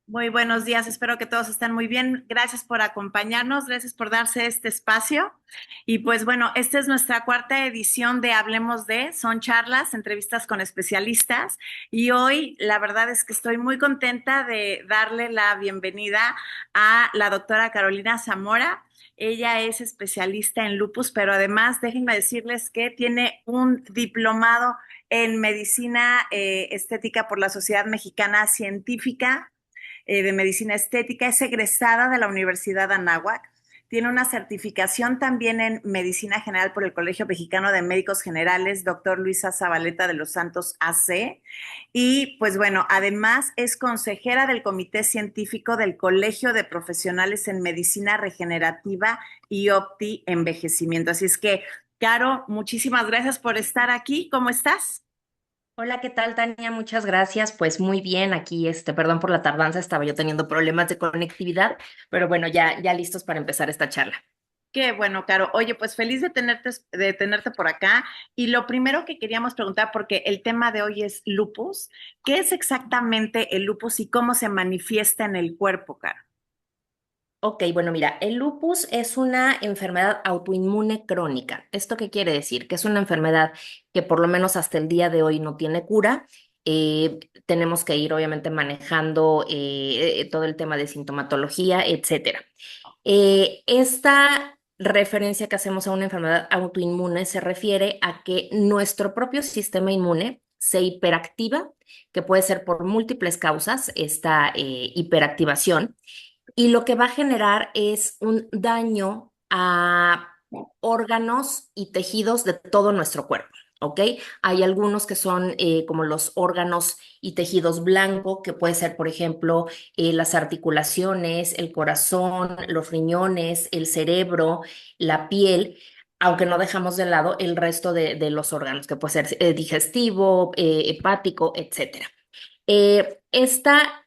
Muy buenos días, espero que todos estén muy bien. Gracias por acompañarnos, gracias por darse este espacio. Y pues bueno, esta es nuestra cuarta edición de Hablemos de, son charlas, entrevistas con especialistas. Y hoy la verdad es que estoy muy contenta de darle la bienvenida a la doctora Carolina Zamora. Ella es especialista en lupus, pero además déjenme decirles que tiene un diplomado en medicina estética por la Sociedad Mexicana Científica de Medicina Estética, es egresada de la Universidad Anáhuac, tiene una certificación también en Medicina General por el Colegio Mexicano de Médicos Generales, doctor Luisa Zabaleta de los Santos AC. Y pues bueno, además es consejera del Comité Científico del Colegio de Profesionales en Medicina Regenerativa y Opti Envejecimiento. Así es que, Caro, muchísimas gracias por estar aquí. ¿Cómo estás? Hola, ¿qué tal, Tania? Muchas gracias. Pues muy bien, aquí, perdón por la tardanza, estaba yo teniendo problemas de conectividad, pero bueno, ya listos para empezar esta charla. Qué bueno, Caro. Oye, pues feliz de tenerte por acá. Y lo primero que queríamos preguntar, porque el tema de hoy es lupus, ¿qué es exactamente el lupus y cómo se manifiesta en el cuerpo, Caro? Ok, bueno, mira, el lupus es una enfermedad autoinmune crónica. ¿Esto qué quiere decir? Que es una enfermedad que por lo menos hasta el día de hoy no tiene cura. Tenemos que ir obviamente manejando todo el tema de sintomatología, etcétera. Esta referencia que hacemos a una enfermedad autoinmune se refiere a que nuestro propio sistema inmune se hiperactiva, que puede ser por múltiples causas, esta hiperactivación, y lo que va a generar es un daño a órganos y tejidos de todo nuestro cuerpo. ¿Ok? Hay algunos que son como los órganos y tejidos blanco, que puede ser, por ejemplo, las articulaciones, el corazón, los riñones, el cerebro, la piel, aunque no dejamos de lado el resto de los órganos, que puede ser digestivo, hepático, etcétera. Esta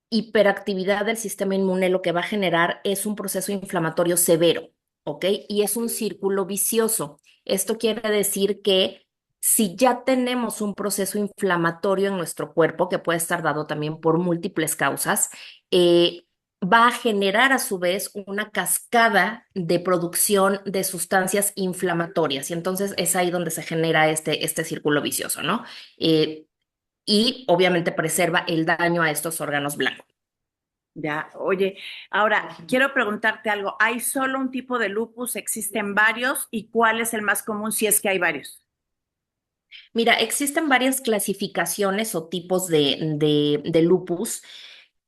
hiperactividad del sistema inmune lo que va a generar es un proceso inflamatorio severo, ¿ok? Y es un círculo vicioso. Esto quiere decir que si ya tenemos un proceso inflamatorio en nuestro cuerpo, que puede estar dado también por múltiples causas, va a generar a su vez una cascada de producción de sustancias inflamatorias. Y entonces es ahí donde se genera este círculo vicioso, ¿no? Eh, y obviamente preserva el daño a estos órganos blancos. Ya, oye, ahora quiero preguntarte algo. ¿Hay solo un tipo de lupus? ¿Existen varios? ¿Y cuál es el más común si es que hay varios? Mira, existen varias clasificaciones o tipos de lupus.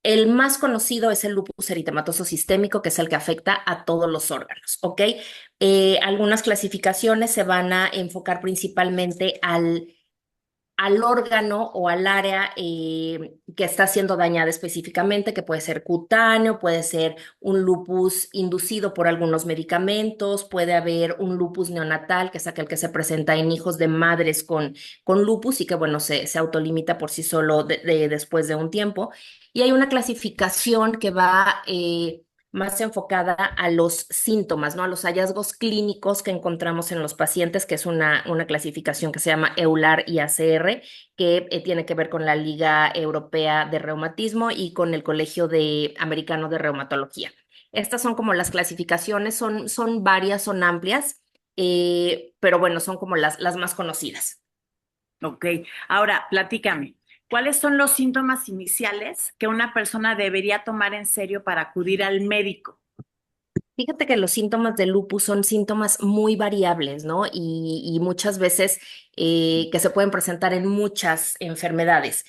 El más conocido es el lupus eritematoso sistémico, que es el que afecta a todos los órganos, ¿ok? Algunas clasificaciones se van a enfocar principalmente al órgano o al área que está siendo dañada específicamente, que puede ser cutáneo, puede ser un lupus inducido por algunos medicamentos, puede haber un lupus neonatal, que es aquel que se presenta en hijos de madres con lupus y que, bueno, se autolimita por sí solo después de un tiempo. Y hay una clasificación que va más enfocada a los síntomas, ¿no? A los hallazgos clínicos que encontramos en los pacientes, que es una clasificación que se llama EULAR y ACR, que tiene que ver con la Liga Europea de Reumatismo y con el Colegio Americano de Reumatología. Estas son como las clasificaciones, son varias, son amplias, pero bueno, son como las más conocidas. Ok, ahora platícame. ¿Cuáles son los síntomas iniciales que una persona debería tomar en serio para acudir al médico? Fíjate que los síntomas de lupus son síntomas muy variables, ¿no? Y muchas veces que se pueden presentar en muchas enfermedades.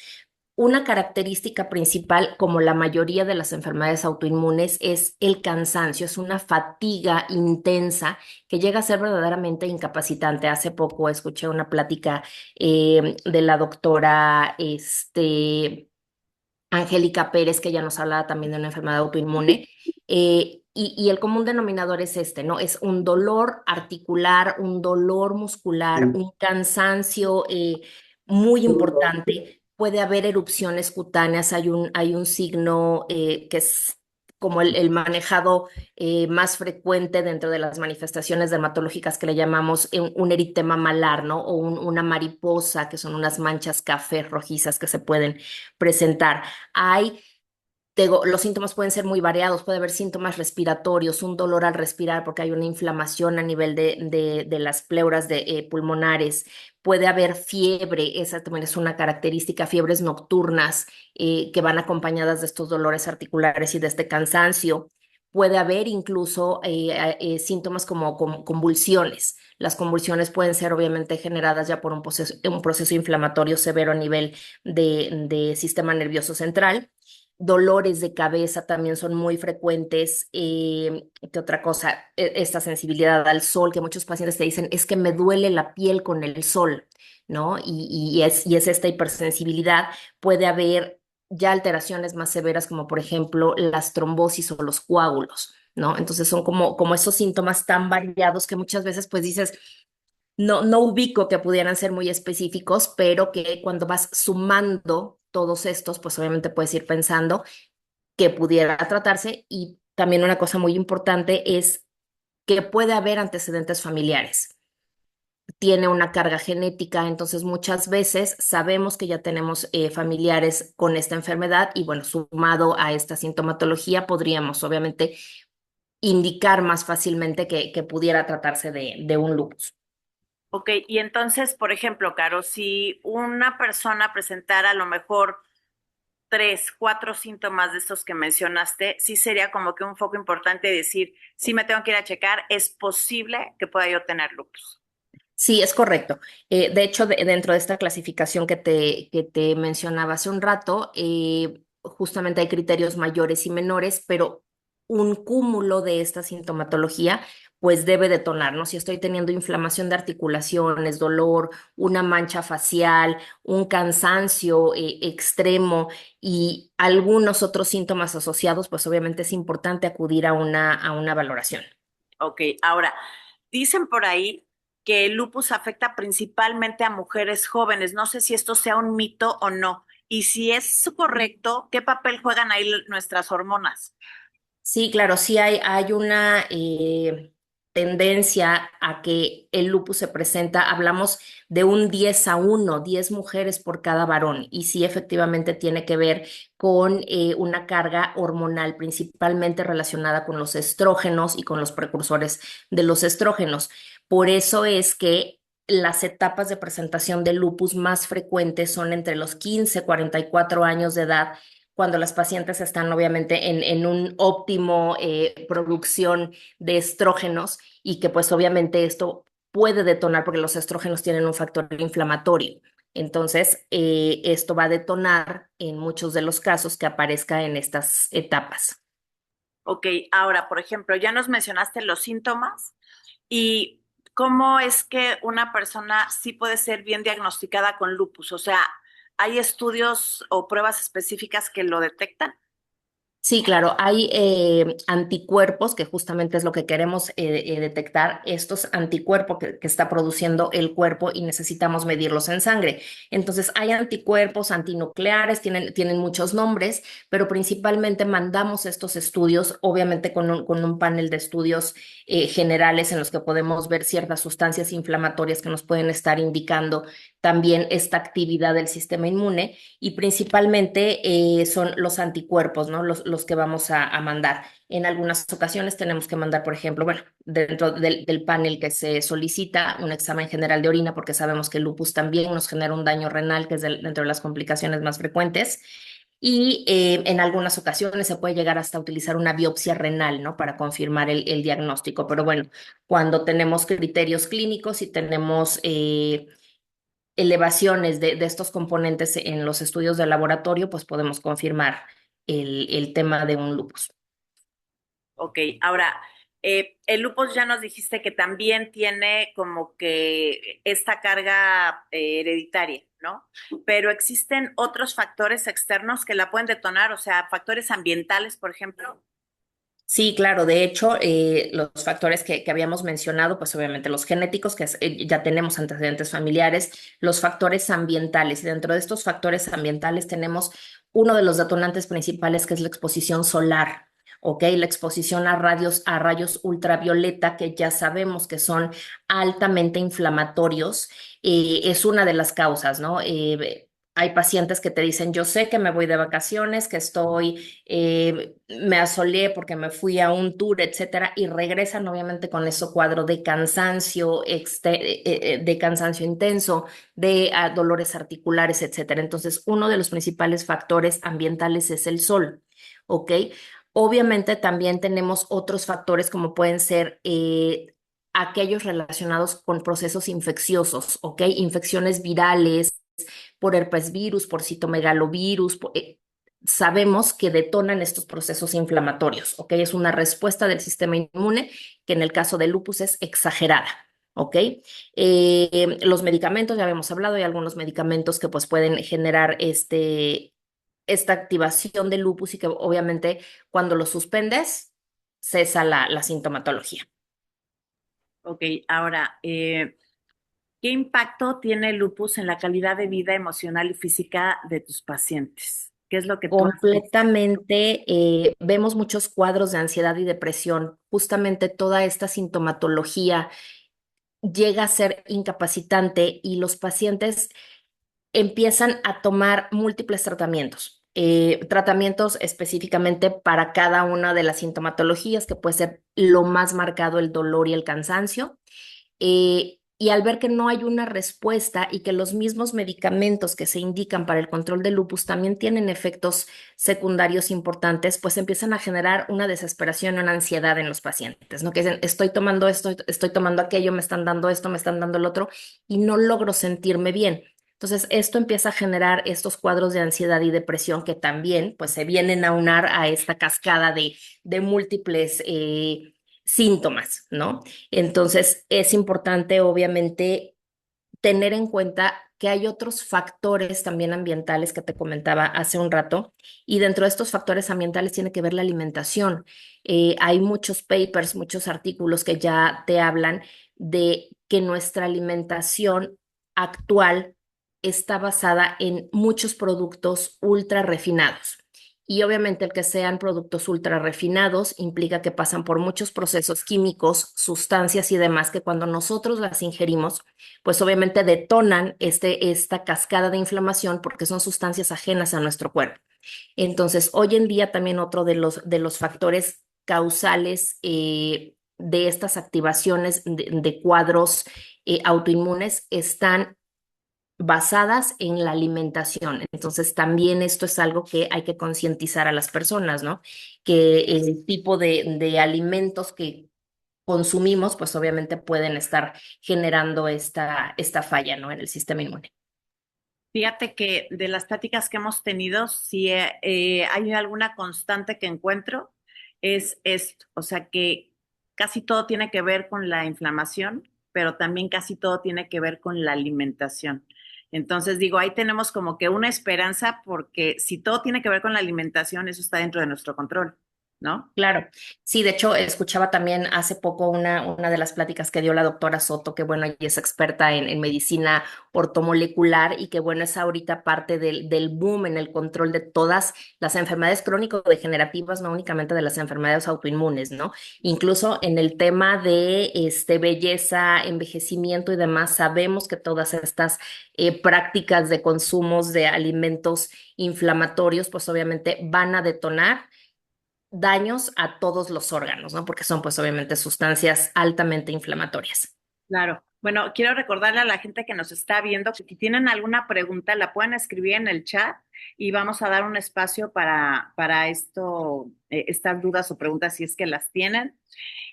Una característica principal, como la mayoría de las enfermedades autoinmunes, es el cansancio, es una fatiga intensa que llega a ser verdaderamente incapacitante. Hace poco escuché una plática de la doctora Angélica Pérez, que ya nos hablaba también de una enfermedad autoinmune. Y el común denominador es este, ¿no? Es un dolor articular, un dolor muscular, un cansancio muy importante. Puede haber erupciones cutáneas, hay un signo que es como el manejado más frecuente dentro de las manifestaciones dermatológicas que le llamamos un eritema malar, ¿no? O una mariposa, que son unas manchas café rojizas que se pueden presentar. Hay Los síntomas pueden ser muy variados, puede haber síntomas respiratorios, un dolor al respirar porque hay una inflamación a nivel de las pleuras pulmonares, puede haber fiebre, esa también es una característica, fiebres nocturnas que van acompañadas de estos dolores articulares y de este cansancio. Puede haber incluso síntomas como convulsiones. Las convulsiones pueden ser obviamente generadas ya por un proceso inflamatorio severo a nivel de sistema nervioso central. Dolores de cabeza también son muy frecuentes. ¿Qué otra cosa? Esta sensibilidad al sol, que muchos pacientes te dicen, es que me duele la piel con el sol, ¿no? Y es esta hipersensibilidad. Puede haber ya alteraciones más severas, como por ejemplo las trombosis o los coágulos, ¿no? Entonces son como esos síntomas tan variados que muchas veces pues dices, no ubico que pudieran ser muy específicos, pero que cuando vas sumando todos estos, pues obviamente puedes ir pensando que pudiera tratarse. Y también una cosa muy importante es que puede haber antecedentes familiares. Tiene una carga genética, entonces muchas veces sabemos que ya tenemos familiares con esta enfermedad y bueno, sumado a esta sintomatología, podríamos obviamente indicar más fácilmente que pudiera tratarse de un lupus. Ok, y entonces, por ejemplo, Caro, si una persona presentara a lo mejor tres, cuatro síntomas de estos que mencionaste, sí sería como que un foco importante decir, sí me tengo que ir a checar, es posible que pueda yo tener lupus. Sí, es correcto. De hecho, dentro de esta clasificación que te mencionaba hace un rato, justamente hay criterios mayores y menores, pero un cúmulo de esta sintomatología pues debe detonar, ¿no? Si estoy teniendo inflamación de articulaciones, dolor, una mancha facial, un cansancio extremo y algunos otros síntomas asociados, pues obviamente es importante acudir a una valoración. Ok, ahora, dicen por ahí que el lupus afecta principalmente a mujeres jóvenes. No sé si esto sea un mito o no. Y si es correcto, ¿qué papel juegan ahí nuestras hormonas? Sí, claro, sí hay una tendencia a que el lupus se presenta, hablamos de un 10-1, 10 mujeres por cada varón, y sí efectivamente tiene que ver con una carga hormonal principalmente relacionada con los estrógenos y con los precursores de los estrógenos. Por eso es que las etapas de presentación del lupus más frecuentes son entre los 15 y 44 años de edad, cuando las pacientes están obviamente en un óptimo producción de estrógenos y que pues obviamente esto puede detonar porque los estrógenos tienen un factor inflamatorio. Entonces, esto va a detonar en muchos de los casos que aparezca en estas etapas. Ok, ahora, por ejemplo, ya nos mencionaste los síntomas y cómo es que una persona sí puede ser bien diagnosticada con lupus. O sea, ¿hay estudios o pruebas específicas que lo detectan? Sí, claro, hay anticuerpos, que justamente es lo que queremos detectar, estos anticuerpos que está produciendo el cuerpo y necesitamos medirlos en sangre. Entonces, hay anticuerpos antinucleares, tienen muchos nombres, pero principalmente mandamos estos estudios, obviamente con un panel de estudios generales en los que podemos ver ciertas sustancias inflamatorias que nos pueden estar indicando también esta actividad del sistema inmune, y principalmente son los anticuerpos, ¿no? Los que vamos a mandar. En algunas ocasiones tenemos que mandar, por ejemplo, bueno, dentro del panel que se solicita, un examen general de orina, porque sabemos que el lupus también nos genera un daño renal, que es dentro de las complicaciones más frecuentes. Y en algunas ocasiones se puede llegar hasta utilizar una biopsia renal, ¿no? Para confirmar el diagnóstico. Pero bueno, cuando tenemos criterios clínicos y tenemos elevaciones de estos componentes en los estudios de laboratorio, pues podemos confirmar el tema de un lupus. Ok, ahora, el lupus ya nos dijiste que también tiene como que esta carga hereditaria, ¿no? Pero existen otros factores externos que la pueden detonar, o sea, factores ambientales, por ejemplo. Sí, claro. De hecho, los factores que habíamos mencionado, pues obviamente los genéticos, ya tenemos antecedentes familiares, los factores ambientales. Y dentro de estos factores ambientales tenemos uno de los detonantes principales, que es la exposición solar. ¿Ok? La exposición a rayos ultravioleta, que ya sabemos que son altamente inflamatorios, es una de las causas, ¿no? Hay pacientes que te dicen, yo sé que me voy de vacaciones, que me asoleé porque me fui a un tour, etcétera, y regresan obviamente con ese cuadro de cansancio, de cansancio intenso, de dolores articulares, etcétera. Entonces, uno de los principales factores ambientales es el sol, ¿ok? Obviamente también tenemos otros factores como pueden ser aquellos relacionados con procesos infecciosos, ¿ok? Infecciones virales por herpesvirus, por citomegalovirus, sabemos que detonan estos procesos inflamatorios, ¿ok? Es una respuesta del sistema inmune que en el caso del lupus es exagerada, ¿ok? Los medicamentos, ya habíamos hablado, hay algunos medicamentos que pues pueden generar esta activación del lupus y que obviamente cuando lo suspendes cesa la sintomatología. Ok, ahora, ¿qué impacto tiene el lupus en la calidad de vida emocional y física de tus pacientes? ¿Qué es lo que tú has visto? Completamente, vemos muchos cuadros de ansiedad y depresión. Justamente toda esta sintomatología llega a ser incapacitante y los pacientes empiezan a tomar múltiples tratamientos. Tratamientos específicamente para cada una de las sintomatologías, que puede ser lo más marcado el dolor y el cansancio. Y al ver que no hay una respuesta y que los mismos medicamentos que se indican para el control del lupus también tienen efectos secundarios importantes, pues empiezan a generar una desesperación, una ansiedad en los pacientes, ¿no? Que dicen, estoy tomando esto, estoy tomando aquello, me están dando esto, me están dando el otro, y no logro sentirme bien. Entonces, esto empieza a generar estos cuadros de ansiedad y depresión que también, pues, se vienen a unar a esta cascada de múltiples síntomas, ¿no? Entonces, es importante, obviamente, tener en cuenta que hay otros factores también ambientales que te comentaba hace un rato, y dentro de estos factores ambientales tiene que ver la alimentación. Hay muchos papers, muchos artículos que ya te hablan de que nuestra alimentación actual está basada en muchos productos ultra refinados. Y obviamente el que sean productos ultra refinados implica que pasan por muchos procesos químicos, sustancias y demás que cuando nosotros las ingerimos, pues obviamente detonan esta cascada de inflamación porque son sustancias ajenas a nuestro cuerpo. Entonces, hoy en día también otro de los factores causales de estas activaciones de cuadros autoinmunes están basadas en la alimentación. Entonces, también esto es algo que hay que concientizar a las personas, ¿no? Que el tipo de alimentos que consumimos, pues obviamente pueden estar generando esta falla, ¿no? En el sistema inmune. Fíjate que de las pláticas que hemos tenido, si hay alguna constante que encuentro, es esto, o sea que casi todo tiene que ver con la inflamación, pero también casi todo tiene que ver con la alimentación. Entonces digo, ahí tenemos como que una esperanza porque si todo tiene que ver con la alimentación, eso está dentro de nuestro control, ¿no? Claro, sí, de hecho escuchaba también hace poco una de las pláticas que dio la doctora Soto, que bueno, ella es experta en medicina ortomolecular y que bueno, es ahorita parte del boom en el control de todas las enfermedades crónico-degenerativas, no únicamente de las enfermedades autoinmunes, ¿no? Incluso en el tema de belleza, envejecimiento y demás, sabemos que todas estas prácticas de consumos de alimentos inflamatorios, pues obviamente van a detonar daños a todos los órganos, ¿no? Porque son pues obviamente sustancias altamente inflamatorias. Claro. Bueno, quiero recordarle a la gente que nos está viendo que si tienen alguna pregunta la pueden escribir en el chat y vamos a dar un espacio para esto, estas dudas o preguntas si es que las tienen.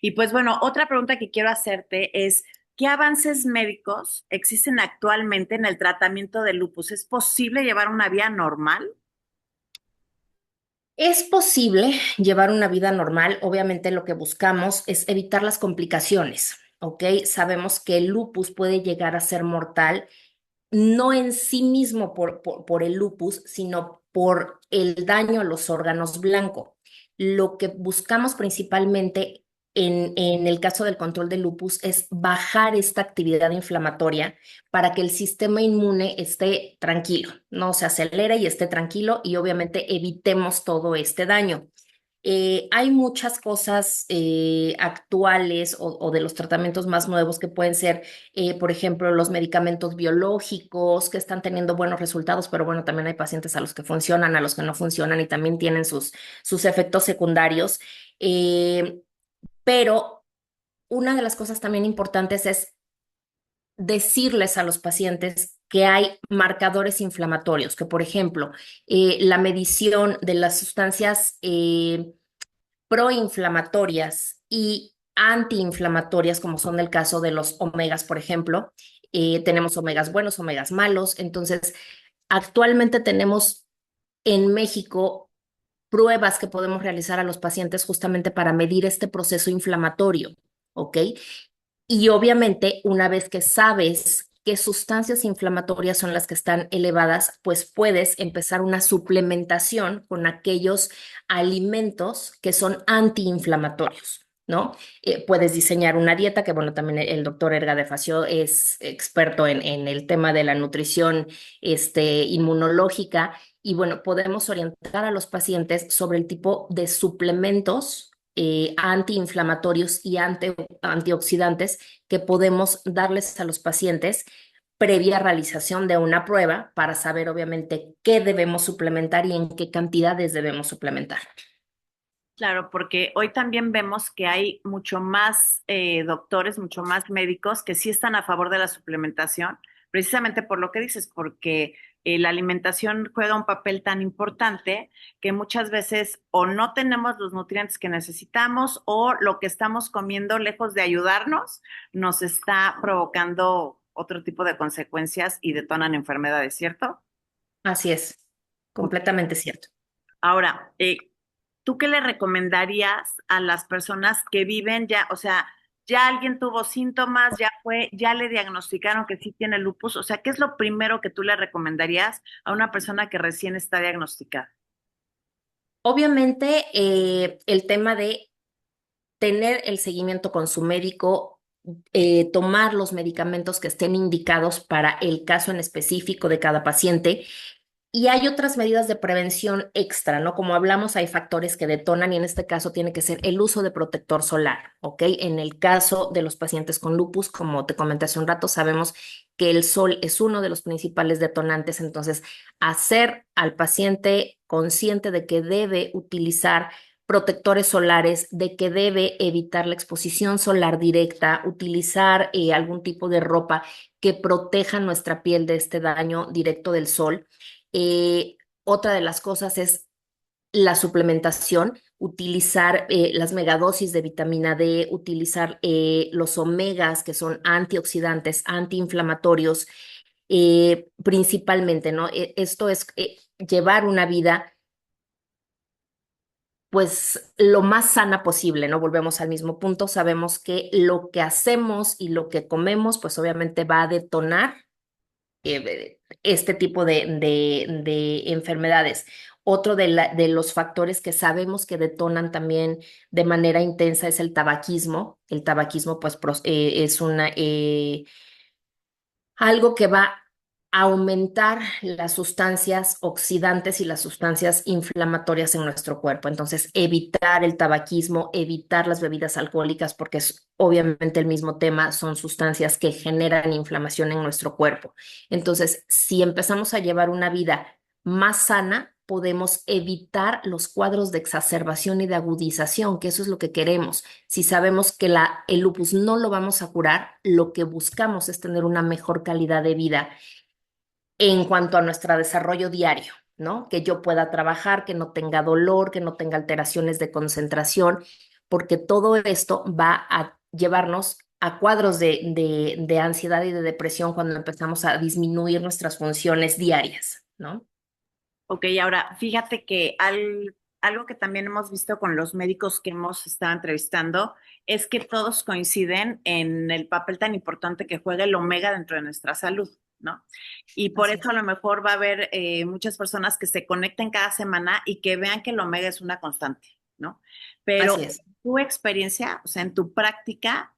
Y pues bueno, otra pregunta que quiero hacerte es, ¿qué avances médicos existen actualmente en el tratamiento del lupus? ¿Es posible llevar una vida normal? Es posible llevar una vida normal, obviamente lo que buscamos es evitar las complicaciones, ¿ok? Sabemos que el lupus puede llegar a ser mortal, no en sí mismo por el lupus, sino por el daño a los órganos blancos. Lo que buscamos principalmente en el caso del control del lupus es bajar esta actividad inflamatoria para que el sistema inmune esté tranquilo, no se acelere y esté tranquilo y obviamente evitemos todo este daño. Hay muchas cosas actuales o de los tratamientos más nuevos que pueden ser, por ejemplo, los medicamentos biológicos que están teniendo buenos resultados, pero bueno, también hay pacientes a los que funcionan, a los que no funcionan y también tienen sus efectos secundarios. Eh, pero una de las cosas también importantes es decirles a los pacientes que hay marcadores inflamatorios, que por ejemplo, la medición de las sustancias proinflamatorias y antiinflamatorias, como son el caso de los omegas, por ejemplo. Tenemos omegas buenos, omegas malos. Entonces, actualmente tenemos en México pruebas que podemos realizar a los pacientes justamente para medir este proceso inflamatorio, ¿ok? Y obviamente, una vez que sabes qué sustancias inflamatorias son las que están elevadas, pues puedes empezar una suplementación con aquellos alimentos que son antiinflamatorios. ¿No? Puedes diseñar una dieta, que bueno, también el doctor Erga de Facio es experto en el tema de la nutrición inmunológica, y bueno, podemos orientar a los pacientes sobre el tipo de suplementos antiinflamatorios y antioxidantes que podemos darles a los pacientes previa realización de una prueba para saber obviamente qué debemos suplementar y en qué cantidades debemos suplementar. Claro, porque hoy también vemos que hay mucho más doctores, mucho más médicos que sí están a favor de la suplementación, precisamente por lo que dices, porque la alimentación juega un papel tan importante que muchas veces o no tenemos los nutrientes que necesitamos o lo que estamos comiendo, lejos de ayudarnos, nos está provocando otro tipo de consecuencias y detonan enfermedades, ¿cierto? Así es, completamente cierto. Ahora, ¿tú qué le recomendarías a las personas que viven ya, o sea, ya alguien tuvo síntomas, ya fue, ya le diagnosticaron que sí tiene lupus? O sea, ¿qué es lo primero que tú le recomendarías a una persona que recién está diagnosticada? Obviamente, el tema de tener el seguimiento con su médico, tomar los medicamentos que estén indicados para el caso en específico de cada paciente. Y hay otras medidas de prevención extra, ¿no? Como hablamos, hay factores que detonan y en este caso tiene que ser el uso de protector solar, ¿ok? En el caso de los pacientes con lupus, como te comenté hace un rato, sabemos que el sol es uno de los principales detonantes, entonces hacer al paciente consciente de que debe utilizar protectores solares, de que debe evitar la exposición solar directa, utilizar algún tipo de ropa que proteja nuestra piel de este daño directo del sol. eh, Otra de las cosas es la suplementación, utilizar las megadosis de vitamina D, utilizar los omegas, que son antioxidantes, antiinflamatorios, principalmente, ¿no? Esto es llevar una vida, pues, lo más sana posible, ¿no? Volvemos al mismo punto, sabemos que lo que hacemos y lo que comemos, pues obviamente va a detonar este tipo de enfermedades. Otro de los factores que sabemos que detonan también de manera intensa es el tabaquismo. El tabaquismo, pues, es algo que va a aumentar las sustancias oxidantes y las sustancias inflamatorias en nuestro cuerpo. Entonces, evitar el tabaquismo, evitar las bebidas alcohólicas, porque es obviamente el mismo tema, son sustancias que generan inflamación en nuestro cuerpo. Entonces, si empezamos a llevar una vida más sana, podemos evitar los cuadros de exacerbación y de agudización, que eso es lo que queremos. Si sabemos que el lupus no lo vamos a curar, lo que buscamos es tener una mejor calidad de vida en cuanto a nuestro desarrollo diario, ¿no? Que yo pueda trabajar, que no tenga dolor, que no tenga alteraciones de concentración, porque todo esto va a llevarnos a cuadros de ansiedad y de depresión cuando empezamos a disminuir nuestras funciones diarias, ¿no? Ok, ahora fíjate que algo que también hemos visto con los médicos que hemos estado entrevistando es que todos coinciden en el papel tan importante que juega el omega dentro de nuestra salud, ¿no? Y por Así eso a es. lo mejor va a haber muchas personas que se conecten cada semana y que vean que el omega es una constante, ¿no? Pero Así es. tu experiencia, o sea, en tu práctica,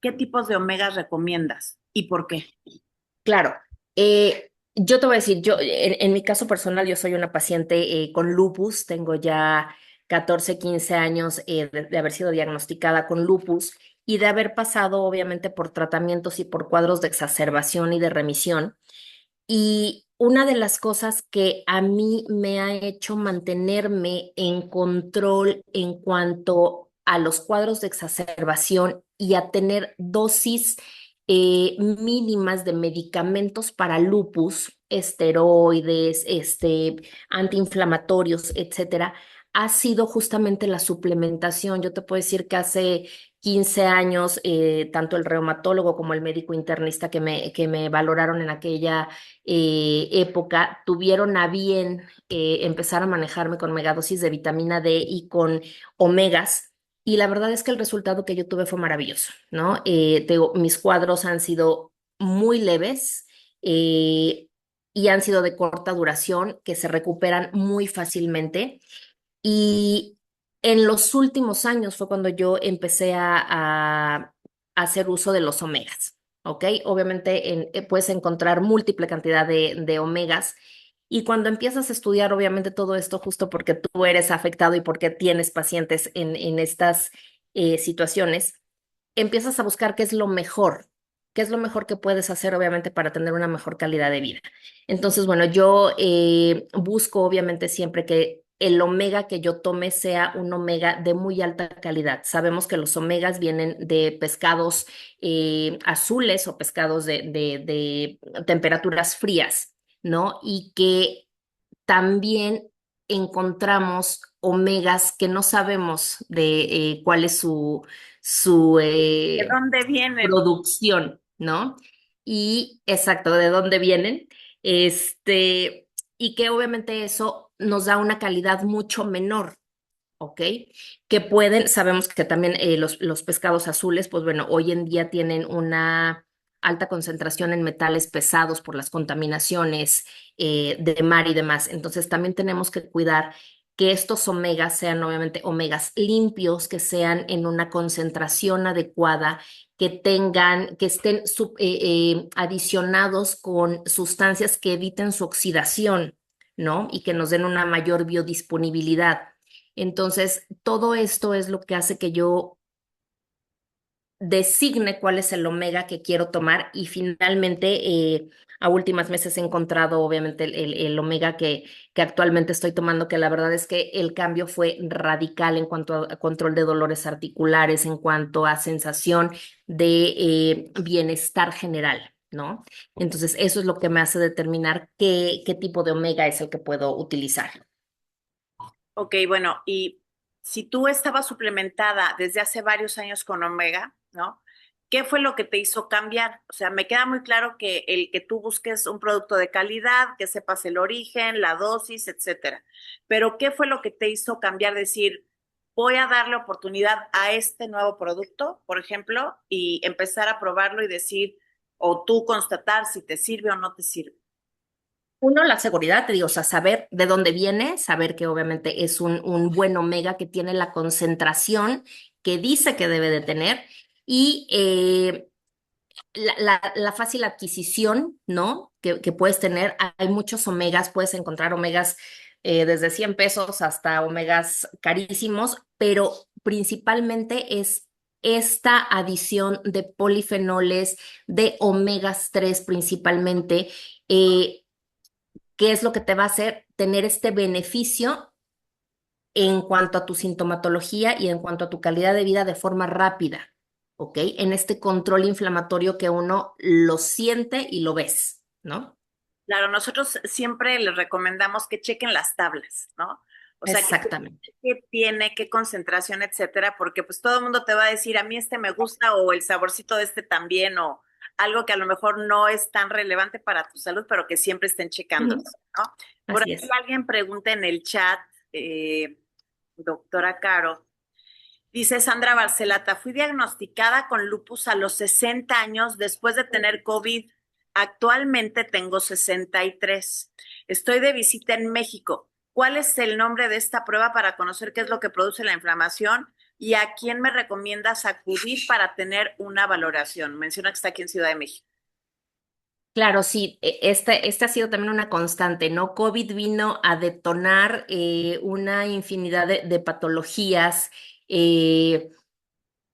¿qué tipos de omegas recomiendas y por qué? Claro. Yo te voy a decir, en mi caso personal, yo soy una paciente con lupus, tengo ya 14, 15 años de haber sido diagnosticada con lupus y de haber pasado obviamente por tratamientos y por cuadros de exacerbación y de remisión. Y una de las cosas que a mí me ha hecho mantenerme en control en cuanto a los cuadros de exacerbación y a tener dosis mínimas de medicamentos para lupus, esteroides, antiinflamatorios, etcétera, ha sido justamente la suplementación. Yo te puedo decir que hace 15 años, tanto el reumatólogo como el médico internista que me valoraron en aquella época tuvieron a bien empezar a manejarme con megadosis de vitamina D y con omegas. Y la verdad es que el resultado que yo tuve fue maravilloso, ¿no? Mis cuadros han sido muy leves y han sido de corta duración, que se recuperan muy fácilmente. Y en los últimos años fue cuando yo empecé a hacer uso de los omegas, ¿ok? Obviamente puedes encontrar múltiple cantidad de omegas y cuando empiezas a estudiar, obviamente todo esto justo porque tú eres afectado y porque tienes pacientes en estas situaciones, empiezas a buscar qué es lo mejor que puedes hacer, obviamente, para tener una mejor calidad de vida. Entonces, bueno, yo busco, obviamente, siempre que el omega que yo tome sea un omega de muy alta calidad. Sabemos que los omegas vienen de pescados azules o pescados de temperaturas frías, ¿no? Y que también encontramos omegas que no sabemos de cuál es su ¿De dónde vienen? producción, ¿no? Y exacto, de dónde vienen. Este, y que obviamente eso nos da una calidad mucho menor. ¿Ok? Que sabemos que también los pescados azules, pues bueno, hoy en día tienen una alta concentración en metales pesados por las contaminaciones de mar y demás. Entonces también tenemos que cuidar que estos omegas sean obviamente omegas limpios, que sean en una concentración adecuada, que estén adicionados con sustancias que eviten su oxidación, ¿no? Y que nos den una mayor biodisponibilidad. Entonces, todo esto es lo que hace que yo designe cuál es el omega que quiero tomar y finalmente a últimas meses he encontrado obviamente el omega que actualmente estoy tomando, que la verdad es que el cambio fue radical en cuanto a control de dolores articulares, en cuanto a sensación de bienestar general, ¿no? Entonces, eso es lo que me hace determinar qué tipo de omega es el que puedo utilizar. Ok, bueno, y si tú estabas suplementada desde hace varios años con omega, ¿no? ¿Qué fue lo que te hizo cambiar? O sea, me queda muy claro que el que tú busques un producto de calidad, que sepas el origen, la dosis, etcétera. Pero ¿qué fue lo que te hizo cambiar? Decir, voy a darle oportunidad a este nuevo producto, por ejemplo, y empezar a probarlo y decir, o tú constatar si te sirve o no te sirve. Uno, la seguridad, te digo, o sea, saber de dónde viene, saber que obviamente es un buen omega que tiene la concentración que dice que debe de tener y la fácil adquisición, ¿no? Que puedes tener. Hay muchos omegas, puedes encontrar omegas desde 100 pesos hasta omegas carísimos, pero principalmente es esta adición de polifenoles, de omegas 3 principalmente. ¿Qué es lo que te va a hacer tener este beneficio en cuanto a tu sintomatología y en cuanto a tu calidad de vida de forma rápida? ¿Ok? En este control inflamatorio que uno lo siente y lo ves, ¿no? Claro, nosotros siempre les recomendamos que chequen las tablas, ¿no? O sea, que Exactamente. qué tiene, qué concentración, etcétera, porque pues todo el mundo te va a decir, a mí este me gusta o el saborcito de este también o algo que a lo mejor no es tan relevante para tu salud, pero que siempre estén checando, Ujú. ¿no? Por Así aquí es. alguien pregunta en el chat, doctora Caro, dice Sandra Barcelata, fui diagnosticada con lupus a los 60 años después de tener COVID. Actualmente tengo 63. Estoy de visita en México. ¿Cuál es el nombre de esta prueba para conocer qué es lo que produce la inflamación y a quién me recomiendas acudir para tener una valoración? Menciona que está aquí en Ciudad de México. Claro, sí, este ha sido también una constante, ¿no? COVID vino a detonar una infinidad de patologías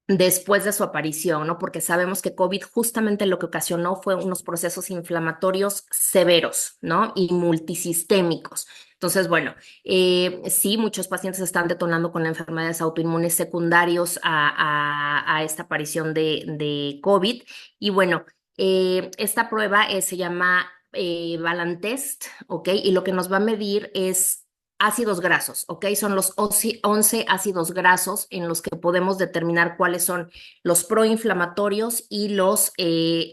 después de su aparición, ¿no? Porque sabemos que COVID justamente lo que ocasionó fue unos procesos inflamatorios severos, ¿no? Y multisistémicos. Entonces, bueno, sí, muchos pacientes están detonando con enfermedades autoinmunes secundarios a esta aparición de COVID. Y bueno, esta prueba se llama Balantest, ¿ok? Y lo que nos va a medir es ácidos grasos, ¿ok? Son los 11 ácidos grasos en los que podemos determinar cuáles son los proinflamatorios y los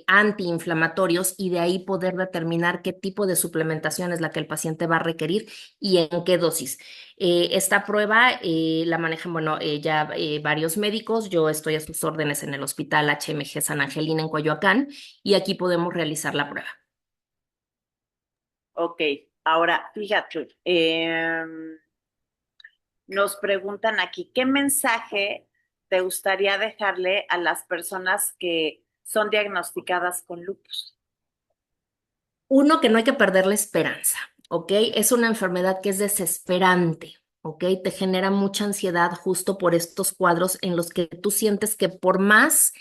antiinflamatorios y de ahí poder determinar qué tipo de suplementación es la que el paciente va a requerir y en qué dosis. Esta prueba la manejan, bueno, ya varios médicos. Yo estoy a sus órdenes en el Hospital HMG San Angelina en Coyoacán y aquí podemos realizar la prueba. Ok, ahora fíjate, nos preguntan aquí, ¿qué mensaje te gustaría dejarle a las personas que son diagnosticadas con lupus? Uno, que no hay que perder la esperanza, ¿ok? Es una enfermedad que es desesperante, ¿ok? Te genera mucha ansiedad justo por estos cuadros en los que tú sientes que por más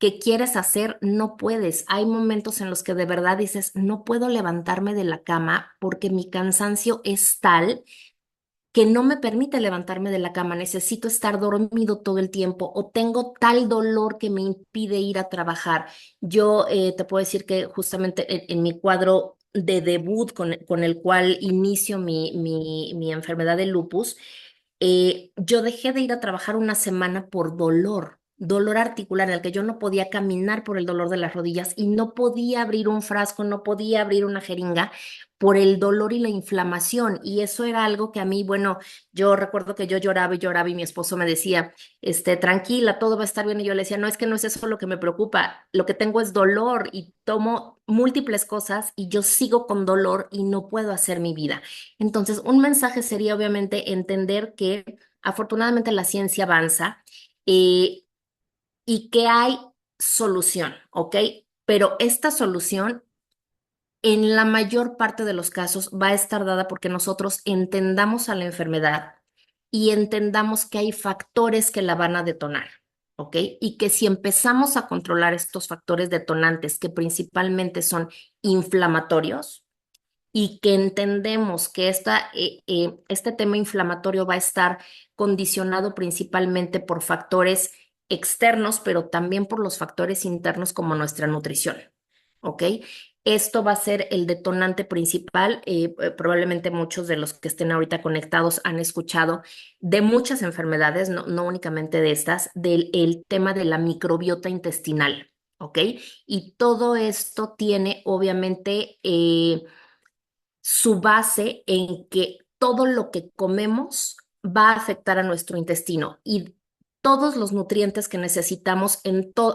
que quieres hacer, no puedes. Hay momentos en los que de verdad dices, no puedo levantarme de la cama porque mi cansancio es tal que no me permite levantarme de la cama, necesito estar dormido todo el tiempo o tengo tal dolor que me impide ir a trabajar. Yo te puedo decir que justamente en mi cuadro de debut con el cual inicio mi enfermedad de lupus, yo dejé de ir a trabajar una semana por dolor articular en el que yo no podía caminar por el dolor de las rodillas y no podía abrir un frasco, no podía abrir una jeringa por el dolor y la inflamación. Y eso era algo que a mí, bueno, yo recuerdo que yo lloraba y mi esposo me decía, tranquila, todo va a estar bien. Y yo le decía, no, es que no es eso lo que me preocupa, lo que tengo es dolor y tomo múltiples cosas y yo sigo con dolor y no puedo hacer mi vida. Entonces, un mensaje sería obviamente entender que afortunadamente la ciencia avanza eh, y que hay solución, ¿ok? Pero esta solución en la mayor parte de los casos va a estar dada porque nosotros entendamos a la enfermedad y entendamos que hay factores que la van a detonar, ¿ok? Y que si empezamos a controlar estos factores detonantes, que principalmente son inflamatorios, y que entendemos que este tema inflamatorio va a estar condicionado principalmente por factores externos, pero también por los factores internos como nuestra nutrición. ¿Ok? Esto va a ser el detonante principal. Probablemente muchos de los que estén ahorita conectados han escuchado de muchas enfermedades, no únicamente de estas, del el tema de la microbiota intestinal. ¿Ok? Y todo esto tiene obviamente su base en que todo lo que comemos va a afectar a nuestro intestino y todos los nutrientes que necesitamos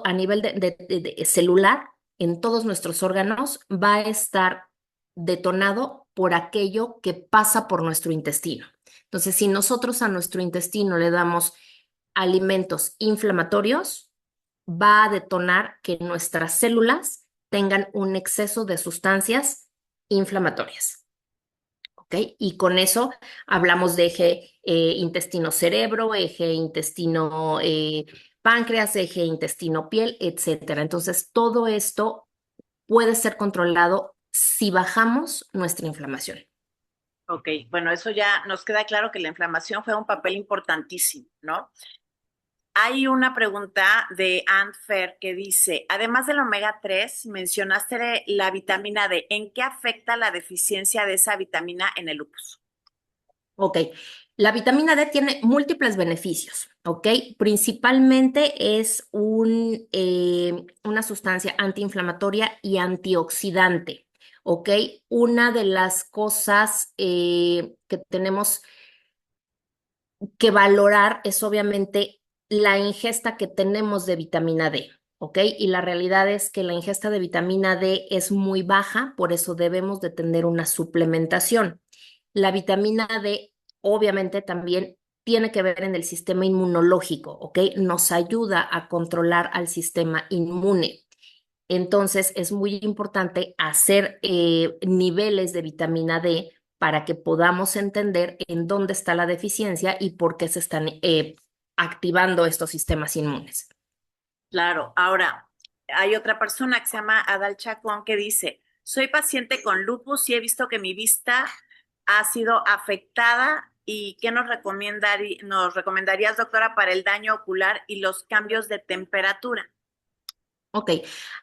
a nivel de celular, en todos nuestros órganos, va a estar detonado por aquello que pasa por nuestro intestino. Entonces, si nosotros a nuestro intestino le damos alimentos inflamatorios, va a detonar que nuestras células tengan un exceso de sustancias inflamatorias. ¿Ok? Y con eso hablamos de eje intestino-cerebro, eje intestino-páncreas, eje intestino-piel, etcétera. Entonces, todo esto puede ser controlado si bajamos nuestra inflamación. Ok, bueno, eso ya nos queda claro que la inflamación juega un papel importantísimo, ¿no? Hay una pregunta de Ann Fer que dice, además del omega 3, mencionaste la vitamina D. ¿En qué afecta la deficiencia de esa vitamina en el lupus? Ok, la vitamina D tiene múltiples beneficios, ¿ok? Principalmente es una sustancia antiinflamatoria y antioxidante, ¿ok? Una de las cosas que tenemos que valorar es obviamente la ingesta que tenemos de vitamina D, ¿ok? Y la realidad es que la ingesta de vitamina D es muy baja, por eso debemos de tener una suplementación. La vitamina D obviamente también tiene que ver en el sistema inmunológico, ¿ok? Nos ayuda a controlar al sistema inmune. Entonces, es muy importante hacer niveles de vitamina D para que podamos entender en dónde está la deficiencia y por qué se están activando estos sistemas inmunes. Claro, ahora hay otra persona que se llama Adal Chacón que dice, soy paciente con lupus y he visto que mi vista ha sido afectada y ¿qué nos recomendarías, doctora, para el daño ocular y los cambios de temperatura? Ok,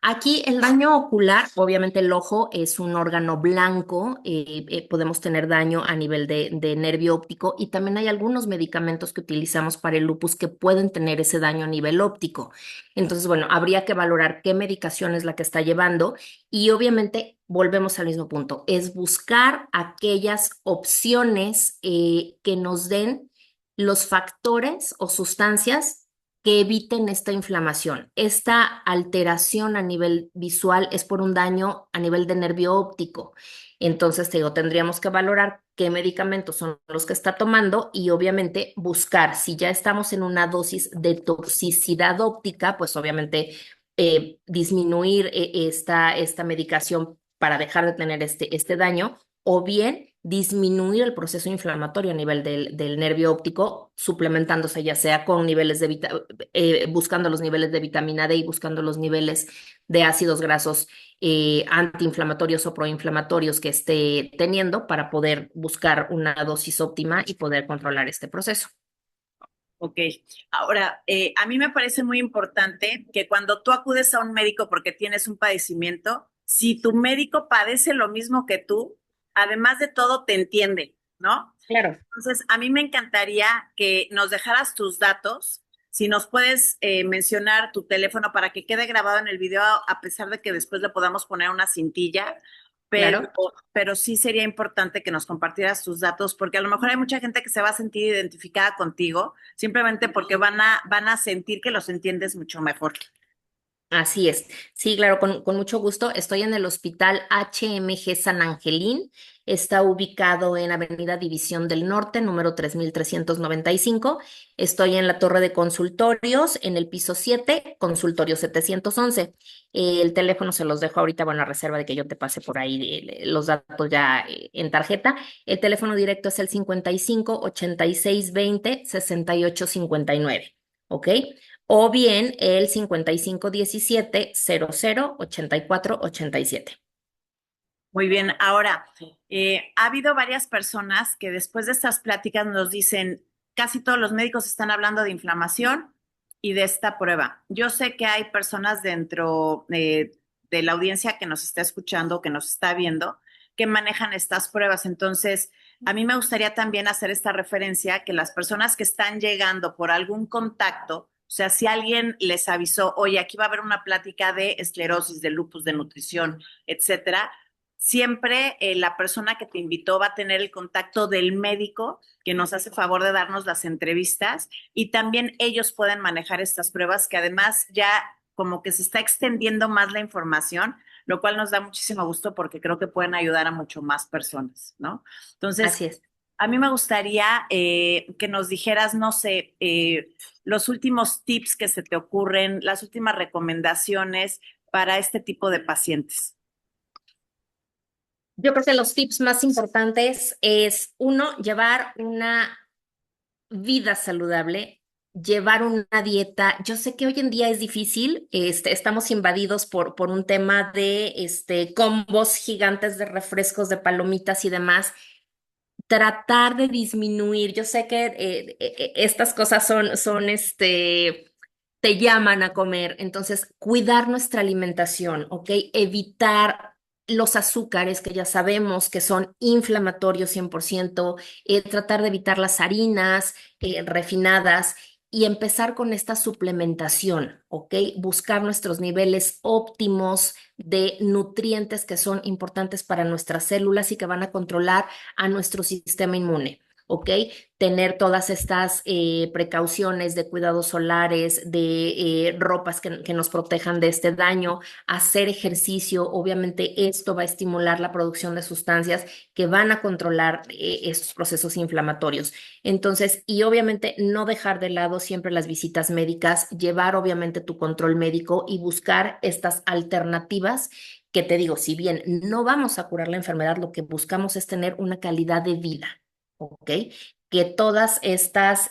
aquí el daño ocular, obviamente el ojo es un órgano blanco, podemos tener daño a nivel de nervio óptico y también hay algunos medicamentos que utilizamos para el lupus que pueden tener ese daño a nivel óptico. Entonces, bueno, habría que valorar qué medicación es la que está llevando y obviamente volvemos al mismo punto, es buscar aquellas opciones que nos den los factores o sustancias que eviten esta inflamación. Esta alteración a nivel visual es por un daño a nivel de nervio óptico. Entonces, te digo, tendríamos que valorar qué medicamentos son los que está tomando y obviamente buscar, si ya estamos en una dosis de toxicidad óptica, pues obviamente disminuir esta medicación para dejar de tener este daño o bien disminuir el proceso inflamatorio a nivel del nervio óptico, suplementándose ya sea con niveles buscando los niveles de vitamina D y buscando los niveles de ácidos grasos antiinflamatorios o proinflamatorios que esté teniendo para poder buscar una dosis óptima y poder controlar este proceso. Ok, ahora, a mí me parece muy importante que cuando tú acudes a un médico porque tienes un padecimiento, si tu médico padece lo mismo que tú, además de todo, te entiende, ¿no? Claro. Entonces, a mí me encantaría que nos dejaras tus datos, si nos puedes mencionar tu teléfono para que quede grabado en el video, a pesar de que después le podamos poner una cintilla, pero, Claro. pero sí sería importante que nos compartieras tus datos, porque a lo mejor hay mucha gente que se va a sentir identificada contigo, simplemente porque van a sentir que los entiendes mucho mejor. Así es. Sí, claro, con mucho gusto. Estoy en el Hospital HMG San Angelín. Está ubicado en Avenida División del Norte, número 3395. Estoy en la torre de consultorios, en el piso 7, consultorio 711. El teléfono se los dejo ahorita, bueno, a reserva de que yo te pase por ahí los datos ya en tarjeta. El teléfono directo es el 55 86 20 68 59. ¿Ok? O bien el 5517 00 84 87. Muy bien, ahora, ha habido varias personas que después de estas pláticas nos dicen, casi todos los médicos están hablando de inflamación y de esta prueba. Yo sé que hay personas dentro de la audiencia que nos está escuchando, que nos está viendo, que manejan estas pruebas. Entonces, a mí me gustaría también hacer esta referencia que las personas que están llegando por algún contacto, o sea, si alguien les avisó, oye, aquí va a haber una plática de esclerosis, de lupus, de nutrición, etcétera, siempre la persona que te invitó va a tener el contacto del médico que nos hace favor de darnos las entrevistas y también ellos pueden manejar estas pruebas que además ya como que se está extendiendo más la información, lo cual nos da muchísimo gusto porque creo que pueden ayudar a mucho más personas, ¿no? Entonces, Así es. a mí me gustaría que nos dijeras, no sé, los últimos tips que se te ocurren, las últimas recomendaciones para este tipo de pacientes. Yo creo que los tips más importantes es, uno, llevar una vida saludable, llevar una dieta. Yo sé que hoy en día es difícil, estamos invadidos por un tema de combos gigantes de refrescos, de palomitas y demás. Tratar de disminuir. Yo sé que estas cosas te llaman a comer, entonces cuidar nuestra alimentación, ¿ok? Evitar los azúcares que ya sabemos que son inflamatorios 100%, tratar de evitar las harinas refinadas y empezar con esta suplementación, ¿ok? Buscar nuestros niveles óptimos de nutrientes que son importantes para nuestras células y que van a controlar a nuestro sistema inmune. ¿ok? Tener todas estas precauciones de cuidados solares, de ropas que nos protejan de este daño, hacer ejercicio, obviamente esto va a estimular la producción de sustancias que van a controlar estos procesos inflamatorios. Entonces, y obviamente no dejar de lado siempre las visitas médicas, llevar obviamente tu control médico y buscar estas alternativas que te digo, si bien no vamos a curar la enfermedad, lo que buscamos es tener una calidad de vida, ¿ok? Que todas estas,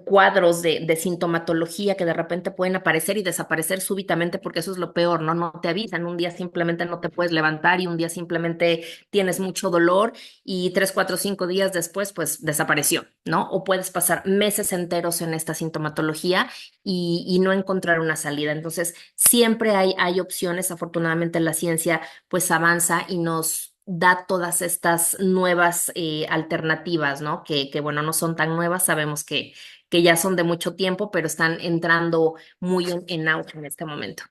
cuadros de sintomatología que de repente pueden aparecer y desaparecer súbitamente, porque eso es lo peor, ¿no? No te avisan, un día simplemente no te puedes levantar y un día simplemente tienes mucho dolor y 3, 4, 5 días después, pues desapareció, ¿no? O puedes pasar meses enteros en esta sintomatología y no encontrar una salida. Entonces, siempre hay opciones. Afortunadamente, la ciencia pues avanza y nos da todas estas nuevas alternativas, ¿no? Bueno, no son tan nuevas, sabemos que ya son de mucho tiempo, pero están entrando muy en auge en este momento.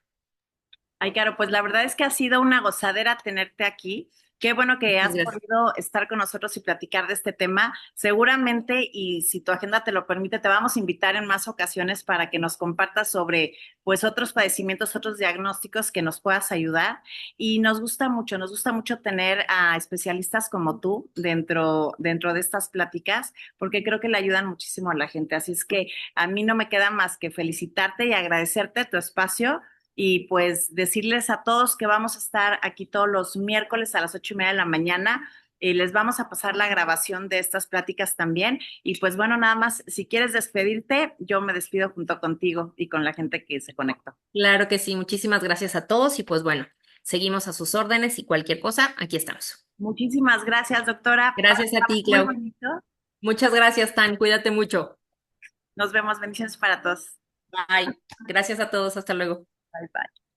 Ay, Caro, pues la verdad es que ha sido una gozadera tenerte aquí. Qué bueno que Muchas has gracias. podido estar con nosotros y platicar de este tema. Seguramente, y si tu agenda te lo permite, te vamos a invitar en más ocasiones para que nos compartas sobre, pues, otros padecimientos, otros diagnósticos que nos puedas ayudar. Y nos gusta mucho tener a especialistas como tú dentro de estas pláticas, porque creo que le ayudan muchísimo a la gente. Así es que a mí no me queda más que felicitarte y agradecerte tu espacio y pues decirles a todos que vamos a estar aquí todos los miércoles a las 8:30 de la mañana. Les vamos a pasar la grabación de estas pláticas también. Y pues bueno, nada más, si quieres despedirte, yo me despido junto contigo y con la gente que se conectó. Claro que sí, muchísimas gracias a todos y pues bueno, seguimos a sus órdenes y cualquier cosa, aquí estamos. Muchísimas gracias, doctora. Gracias a ti, Muy Clau. bonito. Muchas gracias, Tan. Cuídate mucho. Nos vemos. Bendiciones para todos. Bye. Gracias a todos. Hasta luego. Bye bye.